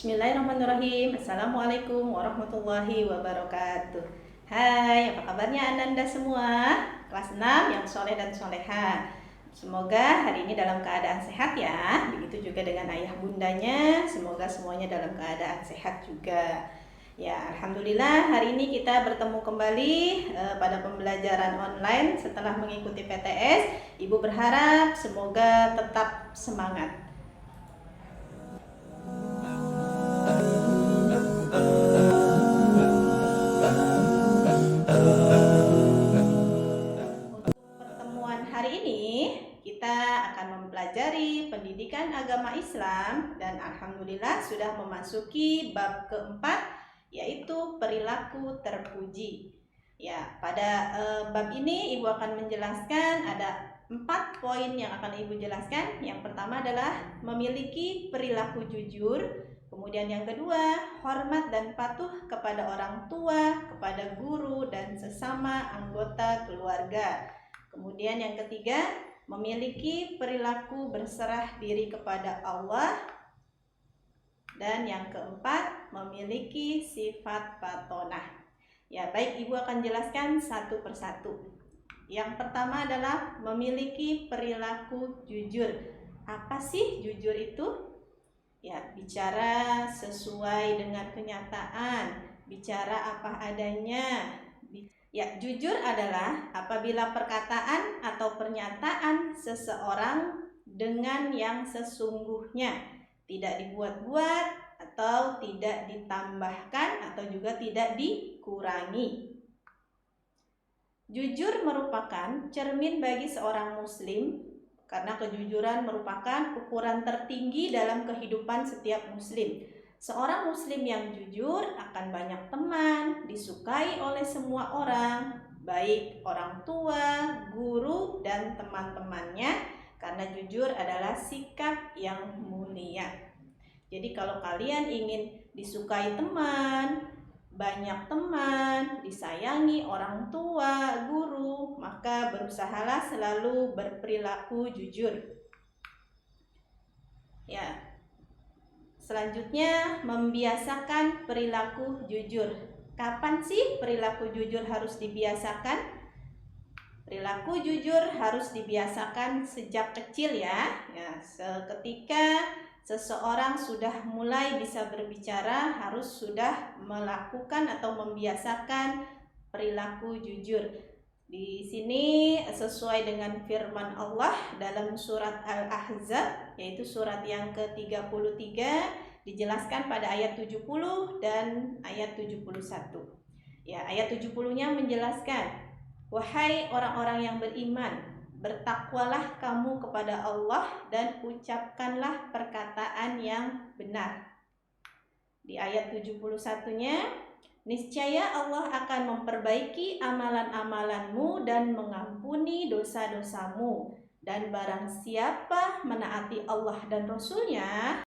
Bismillahirrahmanirrahim. Assalamualaikum warahmatullahi wabarakatuh. Hai, apa kabarnya Anda semua? Kelas 6 yang soleh dan soleha. Semoga hari ini dalam keadaan sehat ya. Begitu juga dengan ayah bundanya. Semoga semuanya dalam keadaan sehat juga. Ya, Alhamdulillah hari ini kita bertemu kembali pada pembelajaran online setelah mengikuti PTS. Ibu berharap semoga tetap semangat. Pertemuan hari ini kita akan mempelajari pendidikan agama Islam dan alhamdulillah sudah memasuki bab keempat, yaitu perilaku terpuji. Ya, pada bab ini Ibu akan menjelaskan ada 4 poin yang akan Ibu jelaskan. Yang pertama adalah memiliki perilaku jujur. Kemudian yang kedua, hormat dan patuh kepada orang tua, kepada guru dan sesama anggota keluarga. Kemudian yang ketiga, memiliki perilaku berserah diri kepada Allah. Dan yang keempat, memiliki sifat batonah. Ya, baik, Ibu akan jelaskan satu persatu. Yang pertama adalah memiliki perilaku jujur. Apa sih jujur itu? Ya, bicara sesuai dengan kenyataan, bicara apa adanya. Ya, jujur adalah apabila perkataan atau pernyataan seseorang dengan yang sesungguhnya, tidak dibuat-buat atau tidak ditambahkan atau juga tidak dikurangi. Jujur merupakan cermin bagi seorang muslim karena kejujuran merupakan ukuran tertinggi dalam kehidupan setiap muslim. Seorang muslim yang jujur akan banyak teman, disukai oleh semua orang, baik orang tua, guru, dan teman-temannya, karena jujur adalah sikap yang mulia. Jadi kalau kalian ingin disukai teman, banyak teman, disayangi orang tua, guru, maka berusahalah selalu berperilaku jujur. Ya. Selanjutnya, membiasakan perilaku jujur. Kapan sih perilaku jujur harus dibiasakan? Perilaku jujur harus dibiasakan sejak kecil ya. Ya, seketika seseorang sudah mulai bisa berbicara, harus sudah melakukan atau membiasakan perilaku jujur. Di sini sesuai dengan firman Allah dalam surat Al-Ahzab, yaitu surat yang ke-33, dijelaskan pada ayat 70 dan ayat 71. Ya, ayat 70-nya menjelaskan, "Wahai orang-orang yang beriman, bertakwalah kamu kepada Allah dan ucapkanlah perkataan yang benar." Di ayat 71-nya, "Niscaya Allah akan memperbaiki amalan-amalanmu dan mengampuni dosa-dosamu. Dan barang siapa menaati Allah dan Rasul-Nya,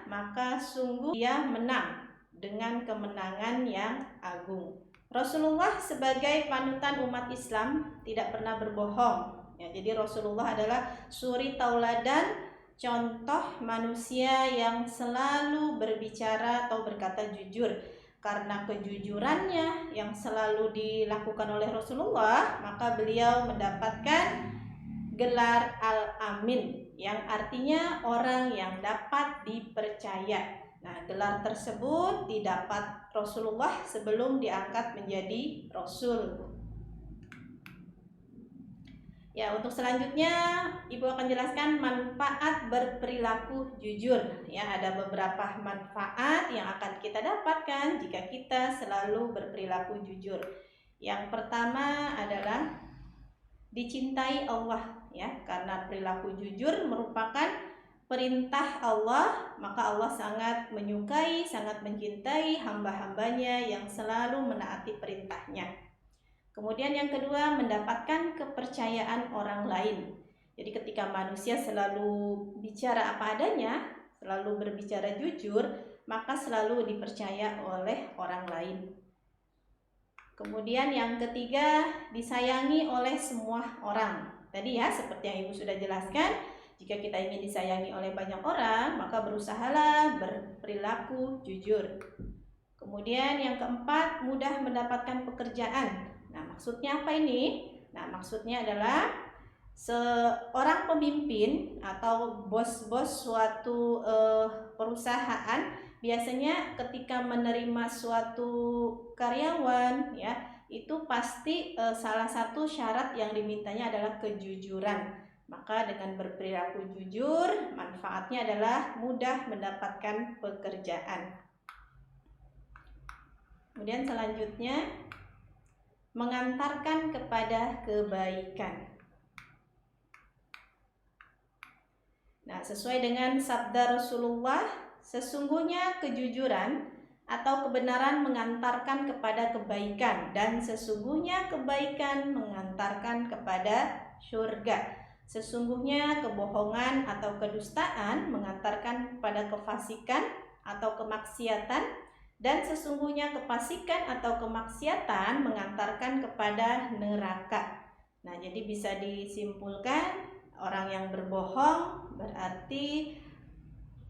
maka sungguh dia menang dengan kemenangan yang agung." Rasulullah sebagai panutan umat Islam tidak pernah berbohong. Ya, jadi Rasulullah adalah suri tauladan, contoh manusia yang selalu berbicara atau berkata jujur. Karena kejujurannya yang selalu dilakukan oleh Rasulullah, maka beliau mendapatkan gelar Al-Amin, yang artinya orang yang dapat dipercaya. Nah, gelar tersebut didapat Rasulullah sebelum diangkat menjadi Rasul. Ya, untuk selanjutnya Ibu akan jelaskan manfaat berperilaku jujur. Ya, ada beberapa manfaat yang akan kita dapatkan jika kita selalu berperilaku jujur. Yang pertama adalah dicintai Allah, ya, karena perilaku jujur merupakan perintah Allah, maka Allah sangat menyukai, sangat mencintai hamba-hambanya yang selalu menaati perintahnya. Kemudian yang kedua, mendapatkan kepercayaan orang lain. Jadi ketika manusia selalu bicara apa adanya, selalu berbicara jujur, maka selalu dipercaya oleh orang lain. Kemudian yang ketiga, disayangi oleh semua orang. Tadi ya, seperti yang Ibu sudah jelaskan, Jika kita ingin disayangi oleh banyak orang, maka berusahalah berperilaku jujur. Kemudian yang keempat, mudah mendapatkan pekerjaan. Nah, maksudnya apa ini? Nah, maksudnya adalah seorang pemimpin atau bos-bos suatu perusahaan biasanya ketika menerima suatu karyawan ya, itu pasti salah satu syarat yang dimintanya adalah kejujuran. Maka dengan berperilaku jujur, manfaatnya adalah mudah mendapatkan pekerjaan. Kemudian selanjutnya, mengantarkan kepada kebaikan. Nah, sesuai dengan sabda Rasulullah, sesungguhnya kejujuran atau kebenaran mengantarkan kepada kebaikan, dan sesungguhnya kebaikan mengantarkan kepada surga. Sesungguhnya kebohongan atau kedustaan mengantarkan kepada kefasikan atau kemaksiatan, dan sesungguhnya kefasikan atau kemaksiatan mengantarkan kepada neraka. Nah, jadi bisa disimpulkan orang yang berbohong berarti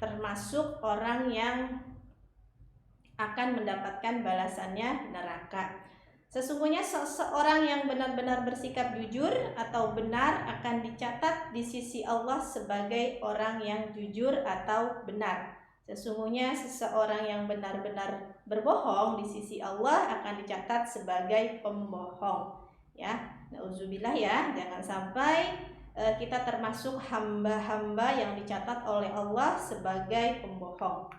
termasuk orang yang akan mendapatkan balasannya neraka. Sesungguhnya seseorang yang benar-benar bersikap jujur atau benar akan dicatat di sisi Allah sebagai orang yang jujur atau benar. Sesungguhnya seseorang yang benar-benar berbohong di sisi Allah akan dicatat sebagai pembohong. Ya, nauzubillah ya, jangan sampai kita termasuk hamba-hamba yang dicatat oleh Allah sebagai pembohong.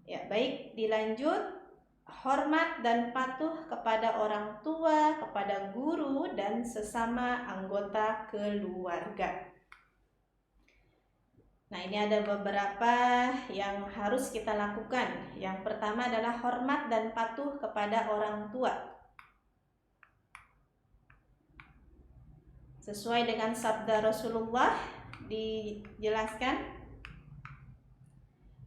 Ya, baik, dilanjut. Hormat dan patuh kepada orang tua, kepada guru, dan sesama anggota keluarga. Nah, ini ada beberapa yang harus kita lakukan. Yang pertama adalah hormat dan patuh kepada orang tua. Sesuai dengan sabda Rasulullah dijelaskan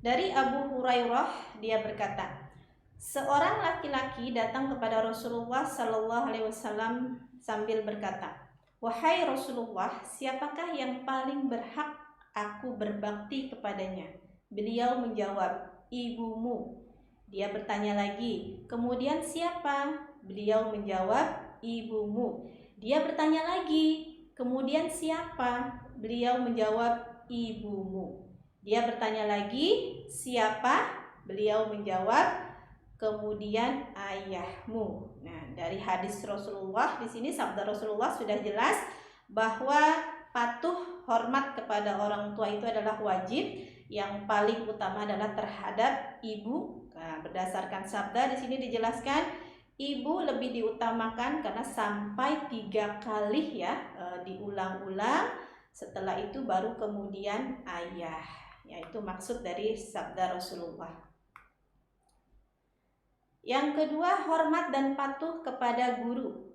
dari Abu Hurairah, dia berkata, seorang laki-laki datang kepada Rasulullah Sallallahu Alaihi Wasallam sambil berkata, wahai Rasulullah, siapakah yang paling berhak aku berbakti kepadanya? Beliau menjawab, ibumu. Dia bertanya lagi, kemudian siapa? Beliau menjawab, ibumu. Dia bertanya lagi, kemudian siapa? Beliau menjawab, ibumu. Dia bertanya lagi, siapa? Beliau menjawab, kemudian ayahmu. Nah, dari hadis Rasulullah di sini sabda Rasulullah sudah jelas bahwa patuh hormat kepada orang tua itu adalah wajib. Yang paling utama adalah terhadap ibu. Nah, berdasarkan sabda di sini dijelaskan ibu lebih diutamakan karena sampai 3 kali ya, diulang-ulang. Setelah itu baru kemudian ayah. Yaitu maksud dari sabda Rasulullah. Yang kedua, hormat dan patuh kepada guru.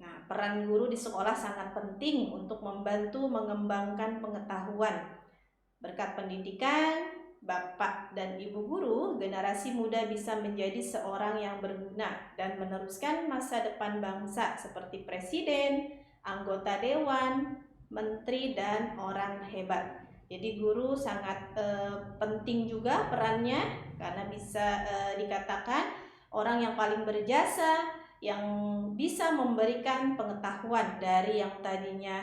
Nah, peran guru di sekolah sangat penting untuk membantu mengembangkan pengetahuan. Berkat pendidikan, bapak dan ibu guru, generasi muda bisa menjadi seorang yang berguna dan meneruskan masa depan bangsa seperti presiden, anggota dewan, menteri, dan orang hebat. Jadi guru sangat penting juga perannya karena bisa dikatakan orang yang paling berjasa, yang bisa memberikan pengetahuan dari yang tadinya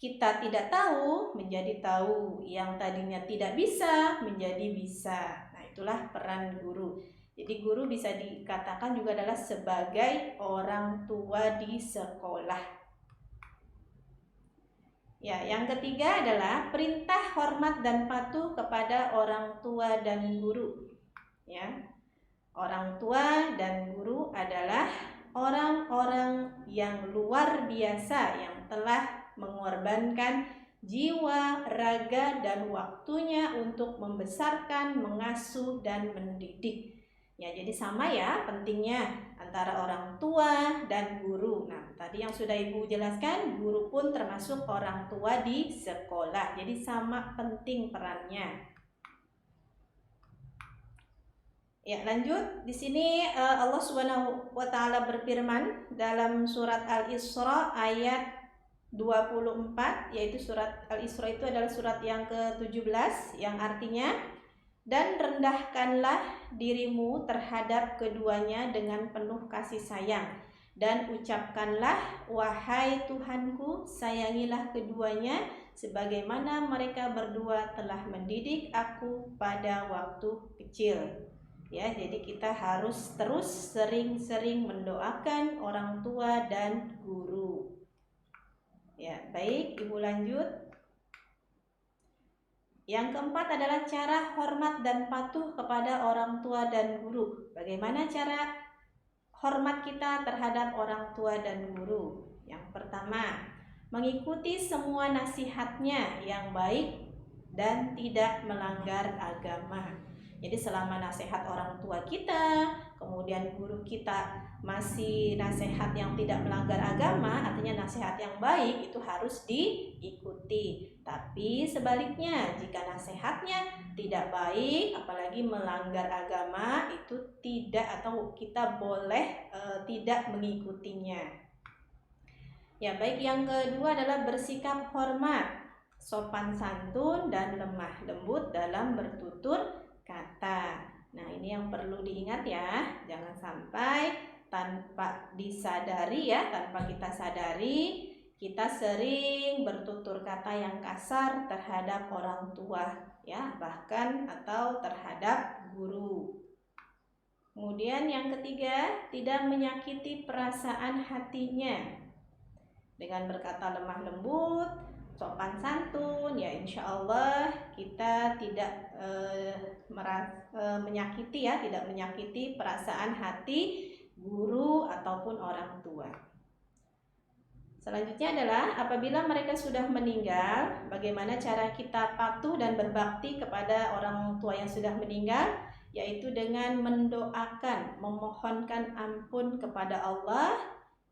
kita tidak tahu menjadi tahu, yang tadinya tidak bisa menjadi bisa. Nah, itulah peran guru. Jadi guru bisa dikatakan juga adalah sebagai orang tua di sekolah. Ya, yang ketiga adalah perintah hormat dan patuh kepada orang tua dan guru. Ya. Orang tua dan guru adalah orang-orang yang luar biasa yang telah mengorbankan jiwa, raga, dan waktunya untuk membesarkan, mengasuh, dan mendidik. Ya, jadi sama ya pentingnya antara orang tua dan guru. Nah, tadi yang sudah Ibu jelaskan, guru pun termasuk orang tua di sekolah. Jadi sama penting perannya. Ya, lanjut. Di sini Allah Subhanahu wa taala berfirman dalam surat Al-Isra ayat 24, yaitu surat Al-Isra itu adalah surat yang ke-17 yang artinya, dan rendahkanlah dirimu terhadap keduanya dengan penuh kasih sayang, dan ucapkanlah, wahai Tuhanku, sayangilah keduanya sebagaimana mereka berdua telah mendidik aku pada waktu kecil. Ya, jadi kita harus terus sering-sering mendoakan orang tua dan guru. Ya, baik, Ibu lanjut. Yang keempat adalah cara hormat dan patuh kepada orang tua dan guru. Bagaimana cara hormat kita terhadap orang tua dan guru? Yang pertama, mengikuti semua nasihatnya yang baik dan tidak melanggar agama. Jadi selama nasihat orang tua kita, kemudian guru kita masih nasihat yang tidak melanggar agama, artinya nasihat yang baik itu harus diikuti. Tapi sebaliknya, jika nasihatnya tidak baik, apalagi melanggar agama, itu tidak, atau kita boleh tidak mengikutinya. Ya, baik, yang kedua adalah bersikap hormat, sopan santun, dan lemah lembut dalam bertutur kata. Nah, ini yang perlu diingat ya, jangan sampai tanpa disadari ya, tanpa kita sadari, kita sering bertutur kata yang kasar terhadap orang tua ya, bahkan atau terhadap guru. Kemudian yang ketiga, tidak menyakiti perasaan hatinya dengan berkata lemah lembut, sopan santun, ya insya Allah kita tidak menyakiti ya, tidak menyakiti perasaan hati guru ataupun orang tua. Selanjutnya adalah apabila mereka sudah meninggal, bagaimana cara kita patuh dan berbakti kepada orang tua yang sudah meninggal, yaitu dengan mendoakan, memohonkan ampun kepada Allah,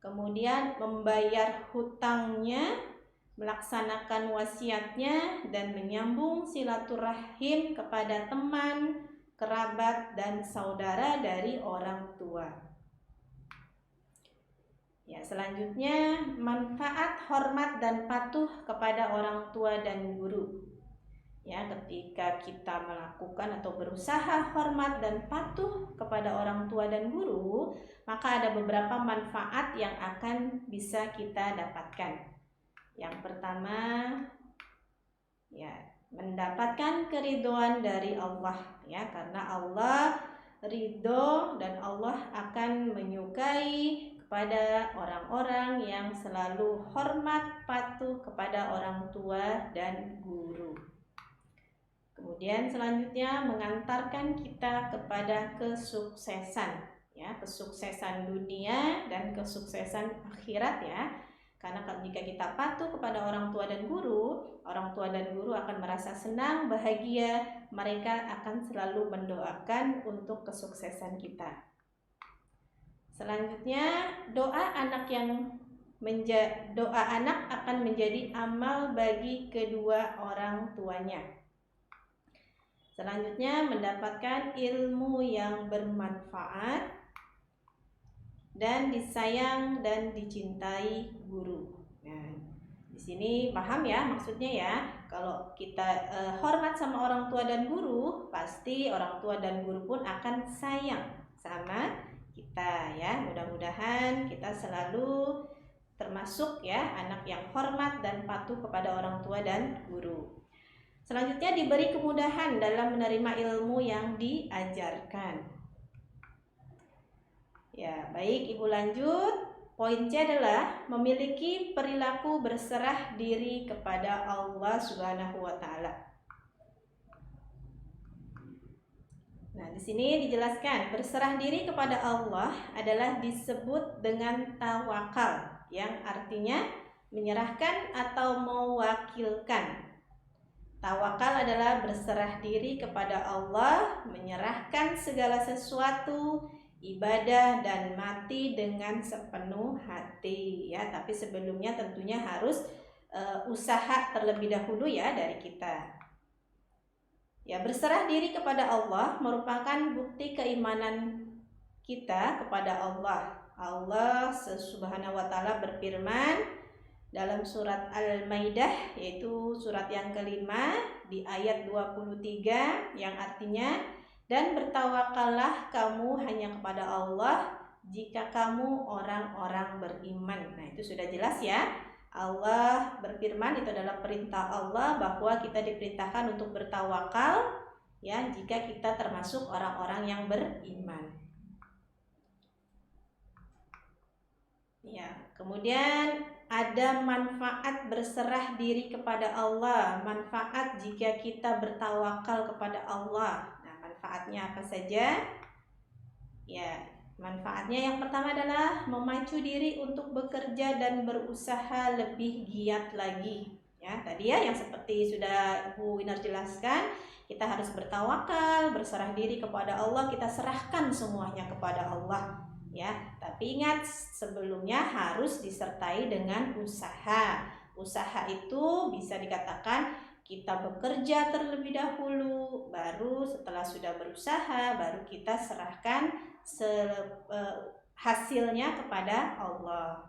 kemudian membayar hutangnya, melaksanakan wasiatnya, dan menyambung silaturahim kepada teman, kerabat, dan saudara dari orang tua. Ya, selanjutnya manfaat hormat dan patuh kepada orang tua dan guru. Ya, ketika kita melakukan atau berusaha hormat dan patuh kepada orang tua dan guru, maka ada beberapa manfaat yang akan bisa kita dapatkan. Yang pertama, ya, mendapatkan keridhaan dari Allah ya, karena Allah ridho dan Allah akan menyukai kepada orang-orang yang selalu hormat patuh kepada orang tua dan guru. Kemudian selanjutnya mengantarkan kita kepada kesuksesan ya, kesuksesan dunia dan kesuksesan akhirat ya. Karena jika kita patuh kepada orang tua dan guru akan merasa senang, bahagia, mereka akan selalu mendoakan untuk kesuksesan kita. Selanjutnya, doa anak akan menjadi amal bagi kedua orang tuanya. Selanjutnya, mendapatkan ilmu yang bermanfaat dan disayang dan dicintai guru. Nah, di sini paham ya maksudnya ya. Kalau kita hormat sama orang tua dan guru, pasti orang tua dan guru pun akan sayang sama kita ya. Mudah-mudahan kita selalu termasuk ya anak yang hormat dan patuh kepada orang tua dan guru. Selanjutnya diberi kemudahan dalam menerima ilmu yang diajarkan. Ya, baik, Ibu lanjut. Poin C adalah memiliki perilaku berserah diri kepada Allah Subhanahu wa taala. Nah, di sini dijelaskan berserah diri kepada Allah adalah disebut dengan tawakal, yang artinya menyerahkan atau mewakilkan. Tawakal adalah berserah diri kepada Allah, menyerahkan segala sesuatu, ibadah dan mati dengan sepenuh hati ya. Tapi sebelumnya tentunya harus usaha terlebih dahulu ya dari kita. Ya, berserah diri kepada Allah merupakan bukti keimanan kita kepada Allah. Allah Subhanahu wa taala berfirman, dalam surat Al-Maidah, yaitu surat yang kelima di ayat 23 yang artinya, dan bertawakallah kamu hanya kepada Allah jika kamu orang-orang beriman. Nah, itu sudah jelas ya. Allah berfirman, itu adalah perintah Allah bahwa kita diperintahkan untuk bertawakal ya jika kita termasuk orang-orang yang beriman. Ya, kemudian ada manfaat berserah diri kepada Allah, manfaat jika kita bertawakal kepada Allah. Nah, manfaatnya apa saja? Ya, manfaatnya yang pertama adalah memacu diri untuk bekerja dan berusaha lebih giat lagi. Ya, tadi ya yang seperti sudah Bu Inar jelaskan, kita harus bertawakal, berserah diri kepada Allah, kita serahkan semuanya kepada Allah. Ya, tapi ingat sebelumnya harus disertai dengan usaha. Usaha itu bisa dikatakan kita bekerja terlebih dahulu, baru setelah sudah berusaha, baru kita serahkan hasilnya kepada Allah.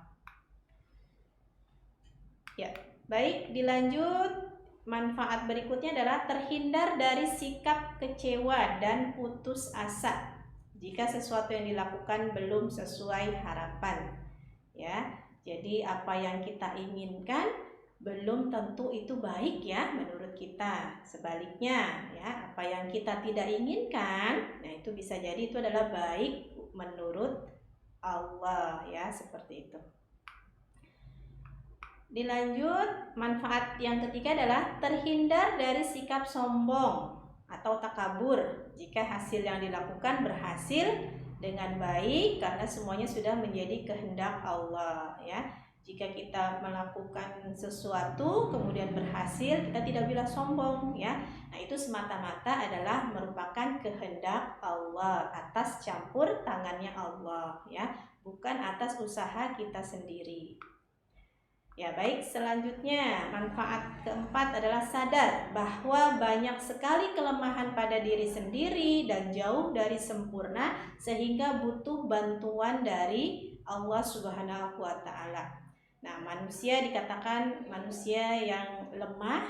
Ya, baik, dilanjut. Manfaat berikutnya adalah terhindar dari sikap kecewa dan putus asa jika sesuatu yang dilakukan belum sesuai harapan. Ya, jadi apa yang kita inginkan belum tentu itu baik ya menurut kita. Sebaliknya ya, apa yang kita tidak inginkan, nah itu bisa jadi itu adalah baik menurut Allah ya, seperti itu. Dilanjut, manfaat yang ketiga adalah terhindar dari sikap sombong atau takabur jika hasil yang dilakukan berhasil dengan baik karena semuanya sudah menjadi kehendak Allah ya. Jika kita melakukan sesuatu kemudian berhasil, kita tidak bila sombong ya. Nah, itu semata-mata adalah merupakan kehendak Allah atas campur tangannya Allah ya, bukan atas usaha kita sendiri. Ya baik, selanjutnya manfaat keempat adalah sadar bahwa banyak sekali kelemahan pada diri sendiri dan jauh dari sempurna sehingga butuh bantuan dari Allah Subhanahu wa Ta'ala. Nah, manusia dikatakan manusia yang lemah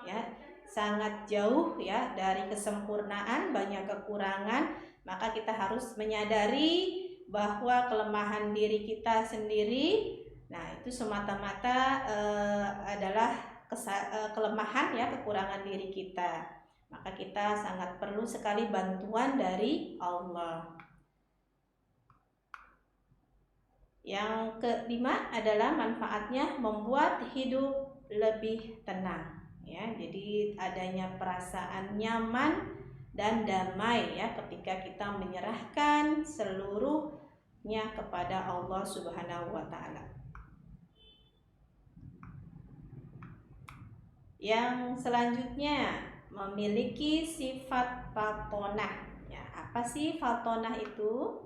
ya, sangat jauh ya dari kesempurnaan, banyak kekurangan, maka kita harus menyadari bahwa kelemahan diri kita sendiri, nah itu semata-mata adalah kelemahan ya, kekurangan diri kita. Maka kita sangat perlu sekali bantuan dari Allah. Yang kelima adalah manfaatnya membuat hidup lebih tenang ya. Jadi adanya perasaan nyaman dan damai ya ketika kita menyerahkan seluruhnya kepada Allah Subhanahu wa Ta'ala. Yang selanjutnya memiliki sifat fatonah. Ya, apa sih fatonah itu?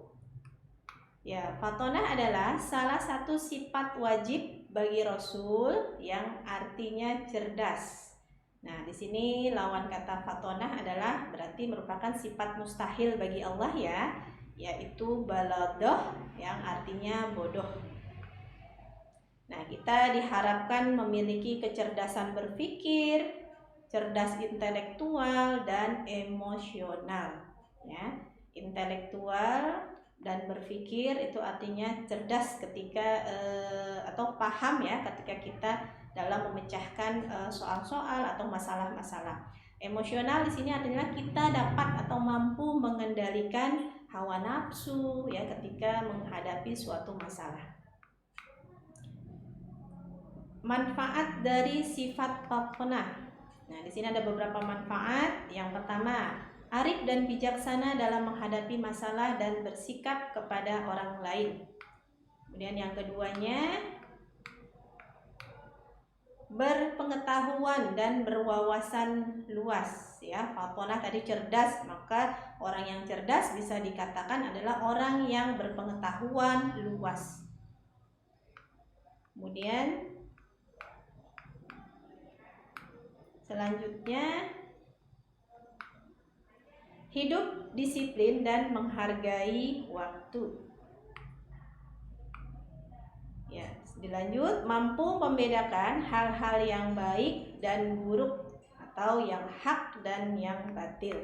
Ya, fatonah adalah salah satu sifat wajib bagi Rasul yang artinya cerdas. Nah, di sini lawan kata fatonah adalah berarti merupakan sifat mustahil bagi Allah ya, yaitu baladoh yang artinya bodoh. Nah, kita diharapkan memiliki kecerdasan berpikir, cerdas intelektual dan emosional ya. Intelektual dan berpikir itu artinya cerdas ketika atau paham ya ketika kita dalam memecahkan soal-soal atau masalah-masalah. Emosional di sini artinya kita dapat atau mampu mengendalikan hawa nafsu ya ketika menghadapi suatu masalah. Manfaat dari sifat fatonah. Nah, di sini ada beberapa manfaat. Yang pertama, arif dan bijaksana dalam menghadapi masalah dan bersikap kepada orang lain. Kemudian yang keduanya, berpengetahuan dan berwawasan luas ya. Fatonah tadi cerdas, maka orang yang cerdas bisa dikatakan adalah orang yang berpengetahuan luas. Kemudian selanjutnya, hidup disiplin dan menghargai waktu. Ya, Dilanjut, mampu membedakan hal-hal yang baik dan buruk atau yang hak dan yang batil.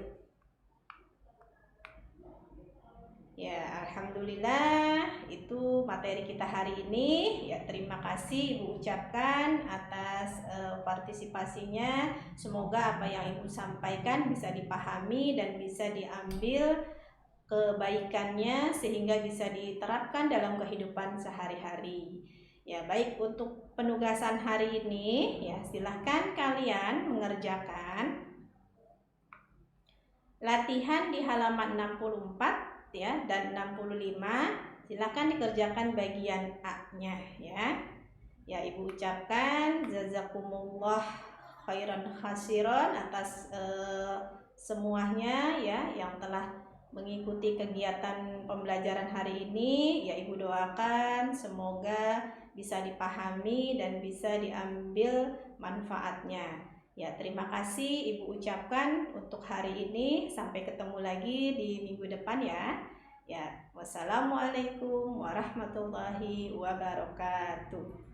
Ya, alhamdulillah itu materi kita hari ini. Ya, terima kasih Ibu ucapkan atas partisipasinya. Semoga apa yang Ibu sampaikan bisa dipahami dan bisa diambil kebaikannya sehingga bisa diterapkan dalam kehidupan sehari-hari. Ya, baik, untuk penugasan hari ini ya silahkan kalian mengerjakan latihan di halaman 64 ya dan 65. Silakan dikerjakan bagian A-nya ya. Ya, Ibu ucapkan jazakumullah khairan khasiron atas semuanya ya yang telah mengikuti kegiatan pembelajaran hari ini. Ya, Ibu doakan semoga bisa dipahami dan bisa diambil manfaatnya. Ya, terima kasih Ibu ucapkan untuk hari ini. Sampai ketemu lagi di minggu depan ya. Ya, wassalamualaikum warahmatullahi wabarakatuh.